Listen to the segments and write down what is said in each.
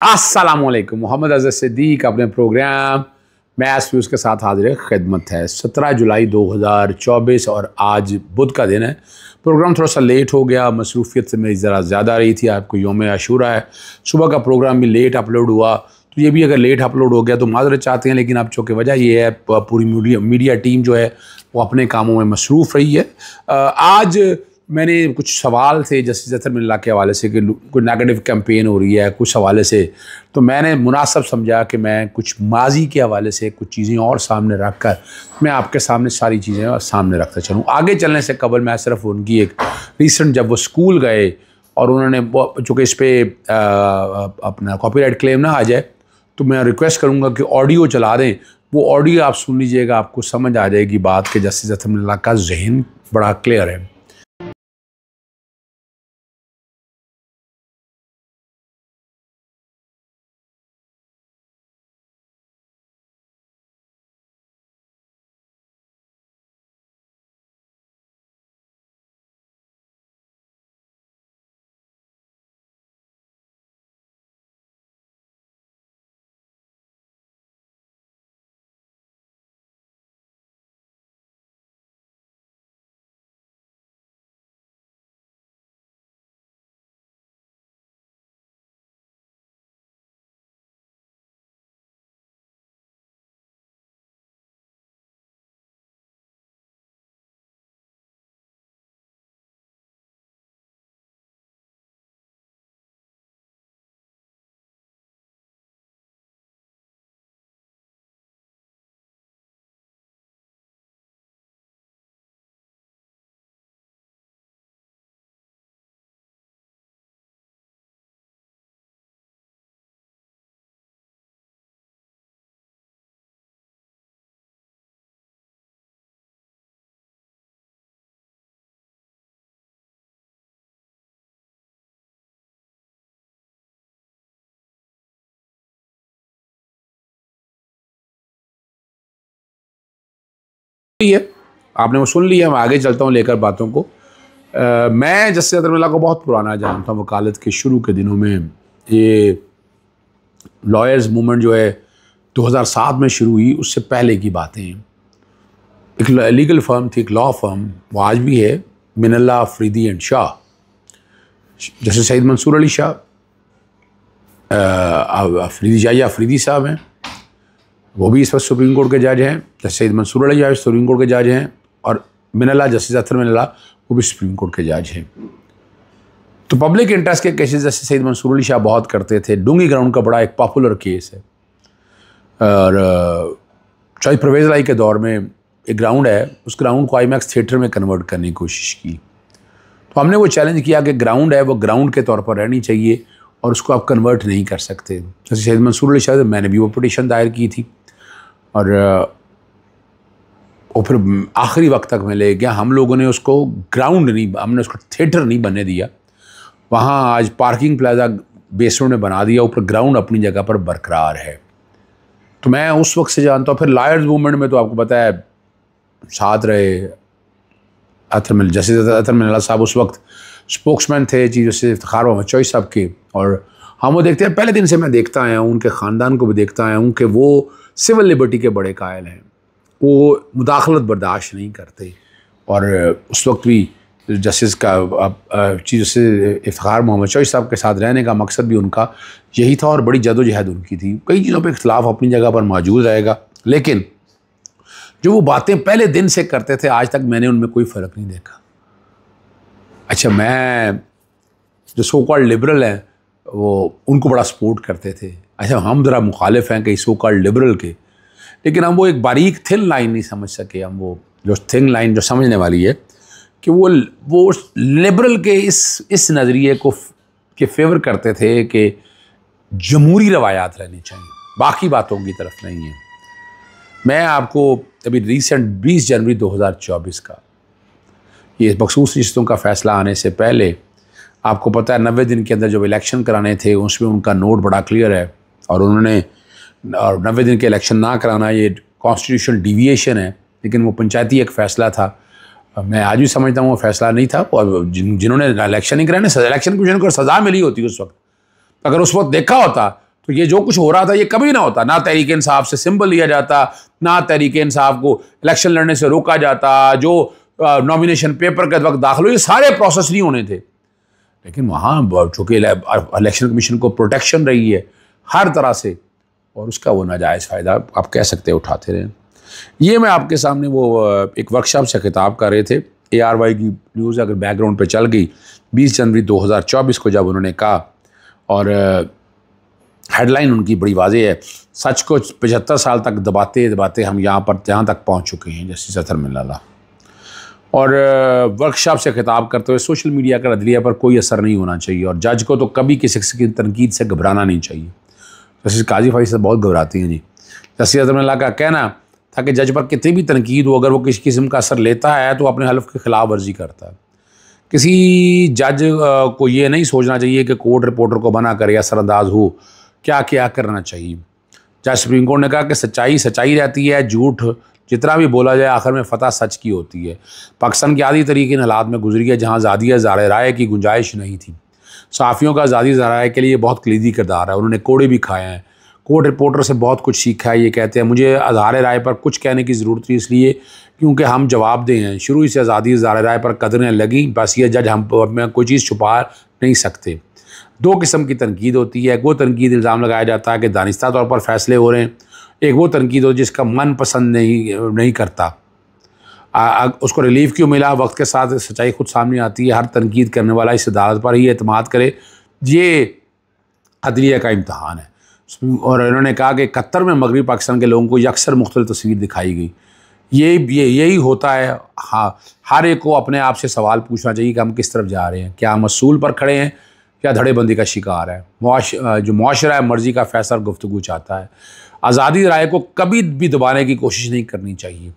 अस्सलामुअलैकुम। मोहम्मद अज़हर सिद्दीक अपने programme maths views के साथ हाजिर खिदमत है। 17 जुलाई 2024 और आज बुध का दिन है। प्रोग्राम थोड़ा सा लेट हो गया, मसरूफियत से मेरी ज़रा ज़्यादा रही थी। आपको यौम आशूरा है, सुबह का प्रोग्राम भी लेट अपलोड हुआ, तो ये भी अगर लेट अपलोड हो गया तो माज़रत चाहते हैं। लेकिन अब चूँकि वजह ये है, पूरी मीडिया टीम जो है वो अपने कामों में मसरूफ़ रही है। आज मैंने कुछ सवाल थे जस्टिस अतर मिल्ला के हवाले से कि कोई नेगेटिव कैंपेन हो रही है कुछ हवाले से, तो मैंने मुनासिब समझा कि मैं कुछ माजी के हवाले से कुछ चीज़ें और सामने रख कर मैं आपके सामने सारी चीज़ें सामने रखता चलूँ। आगे चलने से कबल मैं सिर्फ उनकी एक रिसेंट, जब वो स्कूल गए और उन्होंने, चूँकि इस पर अपना कॉपीराइट क्लेम ना आ जाए, तो मैं रिक्वेस्ट करूँगा कि ऑडियो चला दें। वो ऑडियो आप सुन लीजिएगा, आपको समझ आ जाएगी बात कि जस्टिस अतर मिल्ला का जहन बड़ा क्लियर है। है, आपने वो सुन लिया। मैं आगे चलता हूँ लेकर बातों को। मैं जस्टिस अतर मिल्ला को बहुत पुराना जानता हूँ। वकालत के शुरू के दिनों में ये लॉयर्स मूवमेंट जो है 2007 में शुरू हुई, उससे पहले की बातें हैं। एक लीगल फर्म थी, एक लॉ फर्म, वो आज भी है, मिनल्ला अफरीदी एंड शाह। जैसे सईद मंसूर अली शाह, अफरीदी शाह या अफरीदी साहब हैं, वो भी इस वक्त सुप्रीम कोर्ट के जज हैं। जैसे सईद मंसूर अली शाह सुप्रीम कोर्ट के जज हैं, और मिनल्ला, जस्टिस अतर मिल्ला, वो भी सुप्रीम कोर्ट के जज हैं। तो पब्लिक इंटरेस्ट के केसेस जैसे सईद मंसूर अली शाह बहुत करते थे। डूंगी ग्राउंड का बड़ा एक पॉपुलर केस है, और शायद परवेज़ इलाही के दौर में एक ग्राउंड है, उस ग्राउंड को आईमैक्स थिएटर में कन्वर्ट करने की कोशिश की। तो हमने वो चैलेंज किया कि ग्राउंड है वो ग्राउंड के तौर पर रहनी चाहिए और उसको आप कन्वर्ट नहीं कर सकते। जैसे सईद मंसूर अली शाह, मैंने भी वो पिटीशन दायर की थी, और वो फिर आखिरी वक्त तक में ले गया। हम लोगों ने उसको ग्राउंड नहीं, हमने उसको थिएटर नहीं बनने दिया। वहाँ आज पार्किंग प्लाजा बेसमेंट में बना दिया, ऊपर ग्राउंड अपनी जगह पर बरकरार है। तो मैं उस वक्त से जानता हूँ। फिर लॉयर्स मूवमेंट में तो आपको पता है साथ रहे जस्टिस अतर मिल्ला साहब, उस वक्त स्पोक्समैन थे चीफ जस्टिस इफ्तिखार मोहम्मद चौधरी साहब के। और हम वो देखते हैं, पहले दिन से मैं देखता आया हूँ, उनके ख़ानदान को भी देखता आया हूँ कि वो सिविल लिबर्टी के बड़े कायल हैं। वो मुदाखलत बर्दाश्त नहीं करते, और उस वक्त भी जस्टिस का चीफ जस्टिस इफ्तिखार मोहम्मद चौधरी साहब के साथ रहने का मकसद भी उनका यही था, और बड़ी जदोजहद उनकी थी। कई चीज़ों पे इख्तलाफ अपनी जगह पर मौजूद रहेगा, लेकिन जो वो बातें पहले दिन से करते थे, आज तक मैंने उनमें कोई फ़र्क नहीं देखा। अच्छा, मैं जो सो कॉल्ड लिबरल हैं वो उनको बड़ा सपोर्ट करते थे। अच्छा, हम ज़रा मुखालिफ हैं कि सो कॉल्ड लिबरल के, लेकिन हम वो एक बारीक थिन लाइन नहीं समझ सके। हम वो जो थिन लाइन जो समझने वाली है कि वो लिबरल के इस नज़रिए को के फेवर करते थे कि जमहूरी रवायात रहनी चाहिए, बाकी बातों की तरफ नहीं है। मैं आपको अभी रिसेंट 20 जनवरी 2024 का ये मखसूस रिश्तों का फ़ैसला आने से पहले, आपको पता है 90 दिन के अंदर जो इलेक्शन कराने थे उसमें उनका नोट बड़ा क्लियर है, और उन्होंने 90 दिन के इलेक्शन ना कराना ये कॉन्स्टिट्यूशनल डिविएशन है। लेकिन वो पंचायती एक फ़ैसला था, मैं आज भी समझता हूँ वो फ़ैसला नहीं था। और जिन्होंने इलेक्शन नहीं कराने, इलेक्शन कमीशन को सज़ा मिली होती उस वक्त, अगर उस वक्त देखा होता तो ये जो कुछ हो रहा था ये कभी ना होता, ना तहरीक इंसाफ से सिंबल लिया जाता, ना तहरीक इंसाफ को इलेक्शन लड़ने से रोका जाता, जो नॉमिनेशन पेपर के वक्त दाखिल हो, ये सारे प्रोसेस नहीं होने थे। लेकिन वहाँ चूँकि इलेक्शन कमीशन को प्रोटेक्शन रही है हर तरह से, और उसका वो नाजायज़ फ़ायदा आप कह सकते हैं उठाते रहे। ये मैं आपके सामने वो एक वर्कशॉप से खिताब कर रहे थे, ARY की न्यूज़ अगर बैकग्राउंड पे चल गई, 20 जनवरी 2024 को जब उन्होंने कहा, और हेडलाइन उनकी बड़ी वाज़ेह है, सच को 75 साल तक दबाते दबाते हम जहाँ तक पहुँच चुके हैं, जस्टिस अतहर मिल्ला। और वर्कशॉप से खिताब करते हुए सोशल मीडिया का अदलिया पर कोई असर नहीं होना चाहिए, और जज को तो कभी किसी की तनकीद से घबराना नहीं चाहिए। जस्टिस काजी फाइज से बहुत घबराती हैं जी। जस्टिस अतहर मिल्ला का कहना था कि जज पर कितनी भी तनकीद हो, अगर वो किसी किस्म का असर लेता है तो अपने हल्फ की खिलाफ वर्जी करता है। किसी जज को ये नहीं सोचना चाहिए कि कोर्ट रिपोर्टर को मना करे या असरअंदाज हो, क्या करना चाहिए। जज सुप्रीम कोर्ट ने कहा कि सच्चाई सच्चाई रहती है, झूठ जितना भी बोला जाए आखिर में फतह सच की होती है। पाकिस्तान की आधी तरीके इन हालात में गुजरी है जहाँ आज़ादी इज़हार राय की गुंजाइश नहीं थी। सहाफ़ियों का आज़ादी इज़हार राय के लिए बहुत कलीदी किरदार है, उन्होंने कोड़े भी खाए हैं, कोर्ट रिपोर्टर से बहुत कुछ सीखा है। ये कहते हैं मुझे इज़हार राय पर कुछ कहने की ज़रूरत थी इसलिए क्योंकि हम जवाबदेह हैं, शुरू से आज़ादी इज़हार राय पर कदरें लगी, बस ये जज हम में कोई चीज़ छुपा नहीं सकते। दो किस्म की तनकीद होती है, वो तनकीद इल्ज़ाम लगाया जाता है कि दानिस्ता तौर पर फैसले हो रहे हैं, एक वो तनकीद हो जिसका मन पसंद नहीं करता, उसको रिलीफ क्यों मिला, वक्त के साथ सच्चाई खुद सामने आती है। हर तनकीद करने वाला इस अदालत पर ही एतमाद करे, ये अदलिया का इम्तहान है। और इन्होंने कहा कि 71 में मगरबी पाकिस्तान के लोगों को अक्सर मुख्तलिफ तस्वीर दिखाई गई। यही होता है। हाँ, हर एक को अपने आप से सवाल पूछना चाहिए कि हम किस तरफ जा रहे हैं, क्या हम असूल पर खड़े हैं या धड़ेबंदी का शिकार है। जो मुआशरा है मर्ज़ी का फैसला और गुफ्तगू चाहता है। आज़ादी राय को कभी भी दबाने की कोशिश नहीं करनी चाहिए।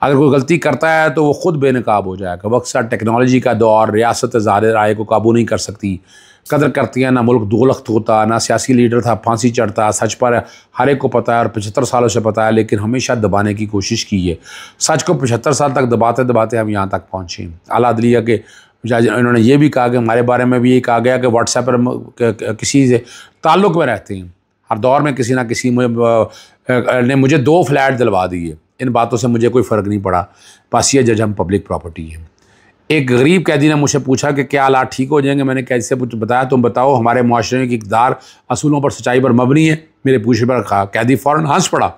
अगर कोई गलती करता है तो वो ख़ुद बेनकाब हो जाएगा। वक्त साथ टेक्नोलॉजी का दौर, रियासत आज़ादी राय को काबू नहीं कर सकती, कदर करती है ना मुल्क दोलख्त होता, ना सियासी लीडर था फांसी चढ़ता। सच पर हर एक को पता है और 75 सालों से पता है, लेकिन हमेशा दबाने की कोशिश की है। सच को 75 साल तक दबाते दबाते हम यहाँ तक पहुँचे। आला अदलिया के इन्होंने ये भी कहा कि हमारे बारे में भी ये कहा गया कि व्हाट्सएप पर किसी से ताल्लुक़ में रहते हैं। हर दौर में किसी ना किसी ने मुझे 2 फ्लैट दिलवा दिए, इन बातों से मुझे कोई फ़र्क नहीं पड़ा, बस ये जज हम पब्लिक प्रॉपर्टी है। एक गरीब कैदी ने मुझसे पूछा कि क्या हालात ठीक हो जाएंगे। मैंने कैदी से बताया, तुम बताओ हमारे मुआशरे की इक़्तिदार असूलों पर सच्चाई पर मबनी है। मेरे पूछने पर कहा, कैदी फ़ौरन हंस पड़ा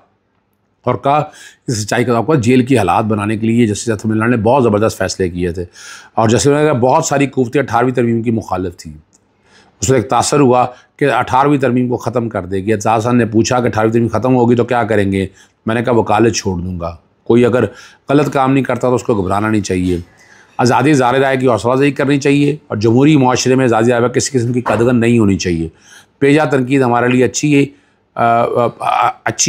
और कहा कि सच्चाई का आपको जेल की हालात बनाने के लिए जस्टिस अतहर मिल्ला ने बहुत ज़बरदस्त फ़ैसले किए थे, और जस्टिस मिल्ला बहुत सारी कुव्वतें 18वीं तरमीम की मुखालिफ थी। उससे एक तासर हुआ कि 18वीं तरमीम को ख़त्म कर देगी। एजाज़ खान ने पूछा कि 18वीं तरमीम ख़त्म होगी तो क्या करेंगे। मैंने कहा वकालत छोड़ दूँगा। कोई अगर गलत काम नहीं करता तो उसको घबराना नहीं चाहिए। आज़ादी इज़हार राय की हौसला अफ़ज़ाई करनी चाहिए, और जमहूरी माशरे में आज़ादी राय किसी किस्म की कदगन नहीं होनी चाहिए। बेजा तनकीद हमारे लिए अच्छी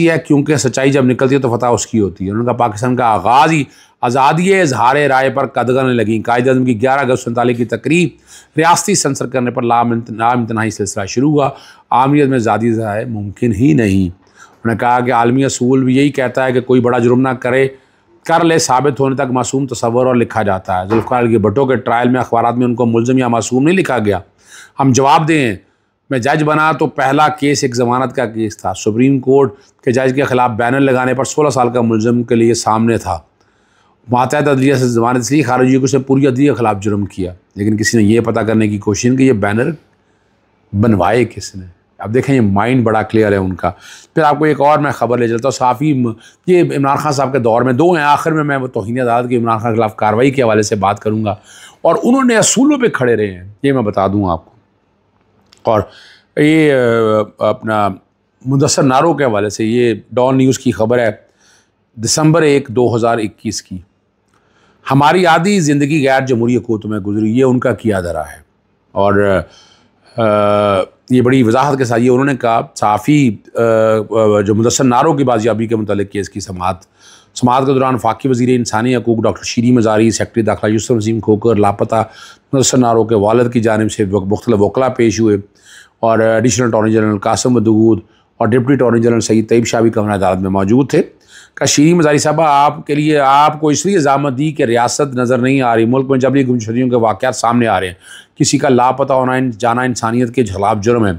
है क्योंकि सच्चाई जब निकलती है तो फतह उसकी होती है। उनका पाकिस्तान का आगाज़ ही आज़ादी इज़हार राय पर कदगन लगी। कायदे-ए-आज़म की 11 अगस्त 1947 की तकरीब रियासती सेंसर करने पर लाइम्तनाही सिलसिला शुरू हुआ। आमियत में आज़ादी राय मुमकिन ही नहीं। उन्होंने कहा कि आलमी असूल भी यही कहता है कि कोई बड़ा जुर्म ना कर ले साबित होने तक मासूम तस्वर और लिखा जाता है। जुल्फ़िकार अली भुट्टो के ट्रायल में अखबारात में उनको मुल्ज़िम या मासूम नहीं लिखा गया। हम जवाब दें, मैं जज बना तो पहला केस एक ज़मानत का केस था। सुप्रीम कोर्ट के जज के ख़िलाफ़ बैनर लगाने पर 16 साल का मुल्ज़िम के लिए सामने था। मातहत अदलिया से ज़मानत इसलिए खारिज हुई कि उसने पूरी अदलिया के ख़िलाफ़ जुर्म किया, लेकिन किसी ने यह पता करने की कोशिश की ये बैनर बनवाए किसने। अब देखें ये माइंड बड़ा क्लियर है उनका। फिर आपको एक और मैं ख़बर ले चलता हूँ। साफ़ी ये इमरान खान साहब के दौर में 2 हैं। आखिर में मैं वो तौहीन अदालत की इमरान खान के खिलाफ कार्रवाई के हवाले से बात करूँगा, और उन्होंने असूलों पे खड़े रहे हैं, ये मैं बता दूँ आपको। और ये अपना मुदस्सर नारो के हवाले से ये डॉन न्यूज़ की खबर है, दिसंबर 1, 2021 की। हमारी आधी ज़िंदगी गैर जमहूरी हुकूमत में गुजरी, ये उनका किया धरा है। और ये बड़ी वजाहत के साथ ये उन्होंने कहा। साफ़ी जो मुदस्सर नारो की बाजियाबी के मुतालिक केस की समाअत के दौरान वफाकी वज़ीर इंसानी हकूक़ डॉक्टर शीरी मज़ारी, सेक्रेटरी दाखिला यूसुफ नसीम खोकर, लापता मुदस्सर नारो के वालिद की जानिब से मुख्तलिफ वकला पेश हुए, और additional attorney general Qasim Madood और deputy attorney general Saeed Tayyab Shah भी कमरा अदालत में मौजूद थे। कहा शीरीन मज़ारी साहबा आपके लिए आपको इसलिए इजाज़त दी कि रियासत नज़र नहीं आ रही, मुल्क में जबरी गुमशुदगियों के वाक़यात सामने आ रहे हैं, किसी का लापता होना जाना इंसानियत के खिलाफ जुर्म है।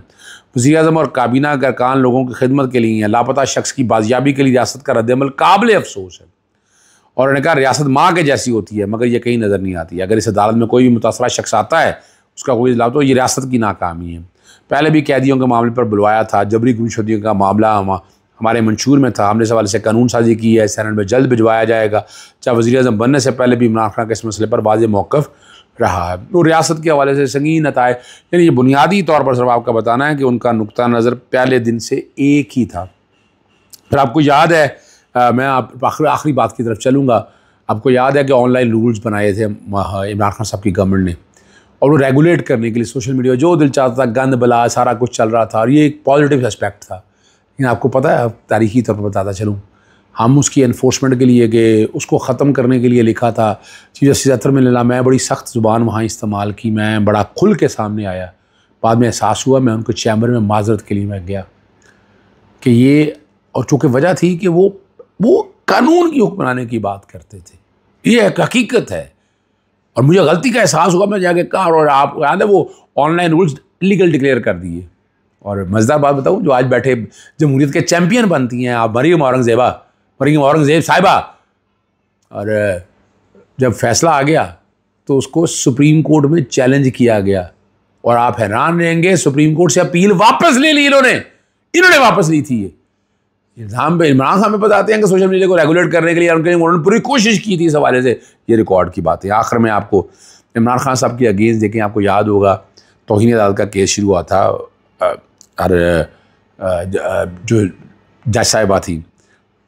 वज़ीर-ए-आज़म और काबीना के अरकान लोगों की खिदमत के लिए हैं, लापता शख्स की बाजियाबी के लिए रियासत का रद्द-ए-अमल काबिल अफसोस है। और उन्होंने कहा रियासत माँ के जैसी होती है मगर ये कहीं नज़र नहीं आती। अगर इस अदालत में कोई भी मुतासरा शख्स आता है उसका कोई लाभ तो ये रियासत की नाकामी है। पहले भी कैदियों के मामले पर बुलवाया था, जबरी गुमशुदगियों का मामला हमारे मंशूर में था, हमने इस हवाले से कानून साजी की है, सेनेट में जल्द भिजवाया जाएगा। चाहे वज़ीर-ए-आज़म बनने से पहले भी इमरान खान के इस मसले पर वाज़ेह मौक़िफ़ रहा है। तो रियासत के हवाले से संगीन नताए, यानी ये बुनियादी तौर पर सिर्फ आपका बताना है कि उनका नुक्ता नज़र पहले दिन से एक ही था। फिर आपको याद है मैं आखिरी बात की तरफ चलूँगा। आपको याद है कि ऑनलाइन रूल्स बनाए थे इमरान खान साहब की गवर्नमेंट ने, और वो रेगुलेट करने के लिए सोशल मीडिया जो दिल चाहता था गंद बला सारा कुछ चल रहा था, और ये एक पॉजिटिव एस्पेक्ट था। लेकिन आपको पता है, तारीखी तौर पर बताता चलूँ, हम उसकी इन्फोर्समेंट के लिए गए, उसको ख़त्म करने के लिए लिखा था। चीज़ जस्टिस अतर में लेला मैं बड़ी सख्त ज़ुबान वहाँ इस्तेमाल की, मैं बड़ा खुल के सामने आया। बाद में एहसास हुआ, मैं उनको चैम्बर में माजरत के लिए मैं गया कि ये, और चूँकि वजह थी कि वो कानून की हुक्मरानी की बात करते थे, ये एक हकीकत है। और मुझे गलती का एहसास हुआ, मैं जाके कहा, और आप याद है वो ऑनलाइन रूल्स इलीगल डिक्लेयर कर दिए। और मज़ेदार बात बताऊँ, जो आज बैठे जमहूरियत के चैम्पियन बनती हैं आप, मरीम औरंगज़ेब साहिबा, और जब फैसला आ गया तो उसको सुप्रीम कोर्ट में चैलेंज किया गया, और आप हैरान रहेंगे, सुप्रीम कोर्ट से अपील वापस ले ली इन्होंने वापस ली थी। ये इल्ज़ाम पे इमरान खान में बताते हैं कि सोशल मीडिया को रेगुलेट करने के लिए उन्होंने पूरी कोशिश की थी इस हवाले से। ये रिकॉर्ड की बात है। आखिर में आपको इमरान खान साहब की अगेंस्ट देखें, आपको याद होगा तौहीन अदालत का केस शुरू हुआ था, और जो जज साहिबा थी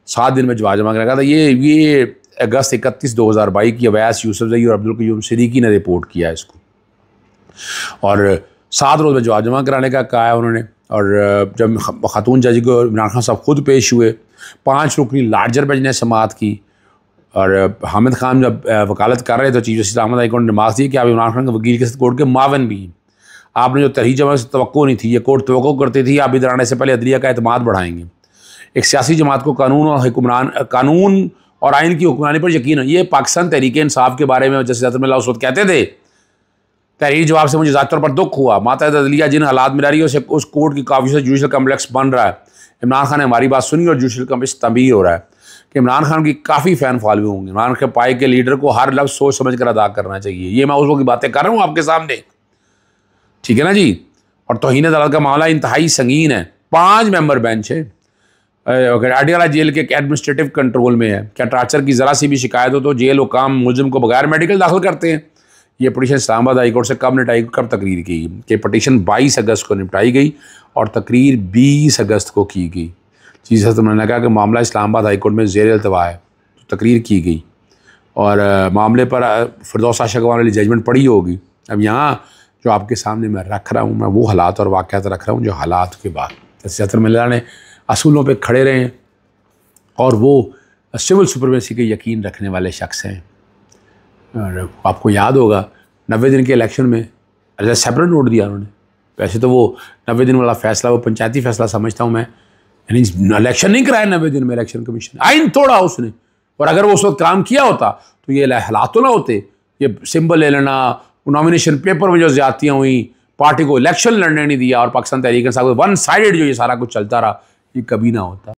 7 दिन में जवाब जमा करने का था। ये अगस्त 31, 2022 की अवैस यूसुफजई और अब्दुल क़य्यूम सिद्दीकी ने रिपोर्ट किया है इसको, और 7 रोज़ में जवाब जमा कराने का कहा है उन्होंने। और जब खातून जज को इमरान खान साहब खुद पेश हुए, 5 रुकनी लार्जर बेंच ने समाअत की, और हामिद खान जब वकालत कर रहे थे, chief justice Ahmed high court ने मार्क्स दी कि आप इमरान खान के वकील के साथ कोर्ट के मावन भी हैं, आपने जो तहरीर जमा से तवक्को नहीं थी, ये कोर्ट तवक्को करती थी आप इधर आने से पहले अदलिया का एतमाद बढ़ाएंगे। एक सियासी जमात को कानून और आइन की हुक्मरानी पर यकीन है। ये पाकिस्तान तहरीक इंसाफ के बारे में जस्टिस अतर उस वक्त कहते थे, तहरीर जवाब से मुझे ज़ाती तौर पर दुख हुआ, मातहत अदलिया जिन हालात में रह रही है उस कोर्ट की काफ़ी से जुडिशल कम्प्लेक्स बन रहा है। इमरान खान ने हमारी बात सुनी और जुडिशल कम्प्लेक्स तमीर हो रहा है कि इमरान खान की काफ़ी फ़ैन फॉलोइंग होंगी। इमरान के पाए के लीडर को हर लफ्ज़ सोच समझ कर अदा करना चाहिए। ये मैं उस वक्त की बातें कर रहा हूँ आपके सामने, ठीक है ना जी। और तौहीन अदालत का मामला इंतहाई संगीन है। 5 मेंबर बेंच है, अडयाला जेल के एडमिनिस्ट्रेटिव कंट्रोल में है। क्या टार्चर की ज़रा सी भी शिकायत हो तो जेल हुकाम मुलजिम को बगैर मेडिकल दाखिल करते हैं। ये पटिशन इस्लामाबाद हाई कोर्ट से कब तकरीर की कि पटिशन 22 अगस्त को निपटाई गई और तकरीर 20 अगस्त को की गई। चीफ जस्टिस ने कहा कि मामला इस्लामाबाद हाई कोर्ट में ज़ेर अल्तवा है, तो तकरीर की गई और मामले पर फिरदौस आशा वाली जजमेंट पड़ी होगी। अब यहाँ जो आपके सामने मैं रख रहा हूँ, मैं वो हालात और वाक़यात रख रहा हूँ जो हालात के बाद जस्टिस अतर मिल्ला ने असूलों पे खड़े रहे हैं और वो सिविल सुपरमेसी के यकीन रखने वाले शख्स हैं। और आपको याद होगा 90 दिन के इलेक्शन में सेपरेट नोट दिया उन्होंने। वैसे तो वो 90 दिन वाला फ़ैसला वो पंचायती फ़ैसला समझता हूँ मैं, यानी इलेक्शन नहीं कराया 90 दिन में, इलेक्शन कमीशन आइन तोड़ा उसने। और अगर वो उस वक्त काम किया होता तो ये हालात तो ना होते। ये सिंबल ले लेना, नॉमिनेशन पेपर में जो ज़्यादतियाँ हुई, पार्टी को इलेक्शन लड़ने नहीं दिया और पाकिस्तान तहरीक इंसाफ वन साइडेड जो ये सारा कुछ चलता रहा, ये कभी ना होता।